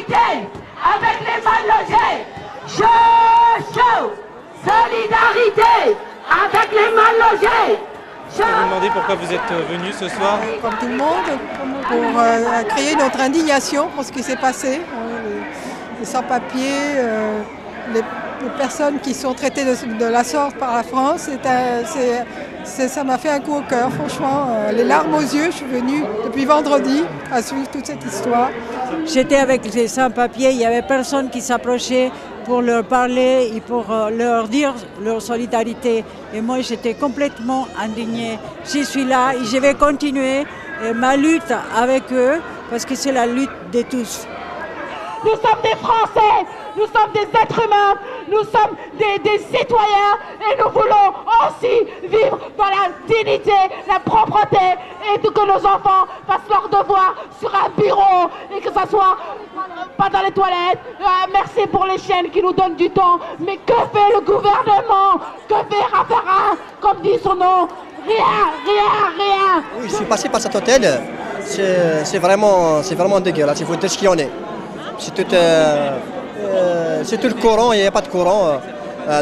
Solidarité avec les mal logés. Chaud. Solidarité avec les mal logés. Je vais vous demander pourquoi vous êtes venu ce soir. Comme tout le monde, pour créer notre indignation pour ce qui s'est passé. Les sans-papiers, les personnes qui sont traitées de la sorte par la France, ça m'a fait un coup au cœur, franchement. Les larmes aux yeux, je suis venue depuis vendredi à suivre toute cette histoire. J'étais avec les sans-papiers, il n'y avait personne qui s'approchait pour leur parler et pour leur dire leur solidarité. Et moi, j'étais complètement indignée. Je suis là et je vais continuer ma lutte avec eux parce que c'est la lutte de tous. Nous sommes des Français, nous sommes des êtres humains, nous sommes des citoyens et nous voulons aussi vivre dans la dignité, la propreté et que nos enfants fassent leurs devoirs sur un bureau et que ça soit pas dans les toilettes. Merci pour les chaînes qui nous donnent du temps, mais que fait le gouvernement? Que fait Raffarin? Comme dit son nom, rien. Oui, je suis passé par cet hôtel, c'est vraiment dégueulasse, il faut dire ce qu'il y en est. C'est tout le courant, il n'y a pas de courant.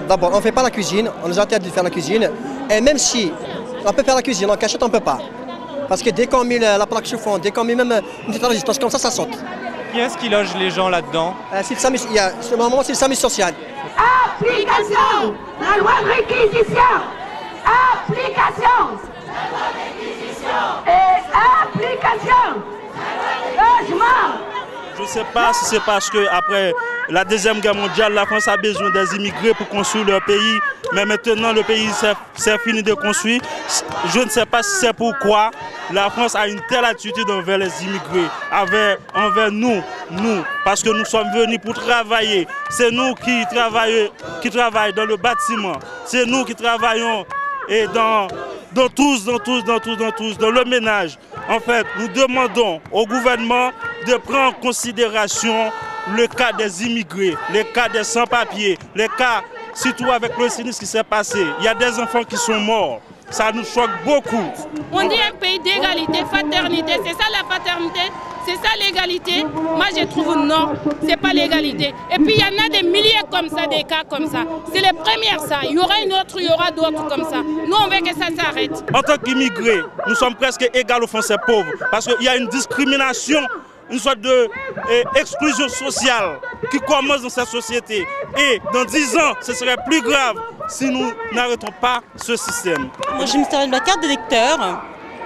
D'abord, on ne fait pas la cuisine, on nous interdit de faire la cuisine. Et même si on peut faire la cuisine en cachette, on ne peut pas. Parce que dès qu'on met la plaque chauffante, dès qu'on met même une petite résistance comme ça saute. Qui est-ce qui loge les gens là-dedans? Normalement, c'est le SAMU social. Application, la loi de réquisition. Application, la loi de réquisition. Et application, logement. Je ne sais pas si c'est parce qu'après la Deuxième Guerre mondiale, la France a besoin des immigrés pour construire leur pays. Mais maintenant, le pays s'est fini de construire. Je ne sais pas si c'est pourquoi la France a une telle attitude envers les immigrés, envers nous. Parce que nous sommes venus pour travailler. C'est nous qui travaillons dans le bâtiment. C'est nous qui travaillons et dans le ménage. En fait, nous demandons au gouvernement de prendre en considération le cas des immigrés, le cas des sans-papiers, les cas, surtout avec le sinistre qui s'est passé. Il y a des enfants qui sont morts. Ça nous choque beaucoup. On dit un pays d'égalité, fraternité. C'est ça la fraternité, c'est ça l'égalité. Moi je trouve non, c'est pas l'égalité. Et puis il y en a des milliers comme ça, des cas comme ça. C'est les premières ça. Il y aura une autre, il y aura d'autres comme ça. Nous on veut que ça s'arrête. En tant qu'immigrés, nous sommes presque égaux aux Français pauvres. Parce qu'il y a une discrimination, une sorte d'exclusion sociale qui commence dans cette société. Et dans 10 ans, ce serait plus grave si nous n'arrêtons pas ce système. Moi, je me sers de ma carte d'électeur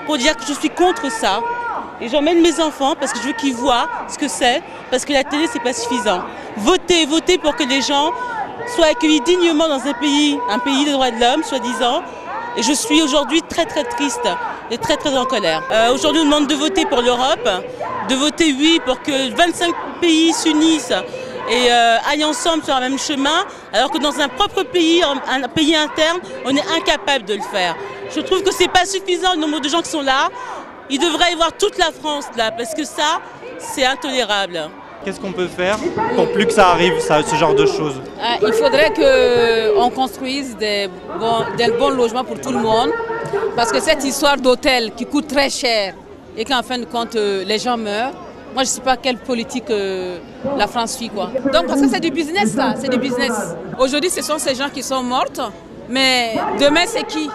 pour dire que je suis contre ça. Et j'emmène mes enfants parce que je veux qu'ils voient ce que c'est, parce que la télé, c'est pas suffisant. Votez pour que les gens soient accueillis dignement dans un pays des droits de l'homme, soi-disant. Et je suis aujourd'hui très triste et très en colère. Aujourd'hui, on demande de voter pour l'Europe, de voter oui pour que 25 pays s'unissent et aillent ensemble sur un même chemin, alors que dans un propre pays, un pays interne, on est incapable de le faire. Je trouve que c'est pas suffisant le nombre de gens qui sont là. Il devrait y avoir toute la France là, parce que ça, c'est intolérable. Qu'est-ce qu'on peut faire pour plus que ça arrive, ce genre de choses? Il faudrait qu'on construise des bons logements pour tout le monde. Parce que cette histoire d'hôtel qui coûte très cher et qu'en fin de compte, les gens meurent, moi je ne sais pas quelle politique la France suit, quoi. Donc parce que c'est du business là, c'est du business. Aujourd'hui ce sont ces gens qui sont morts, mais demain c'est qui?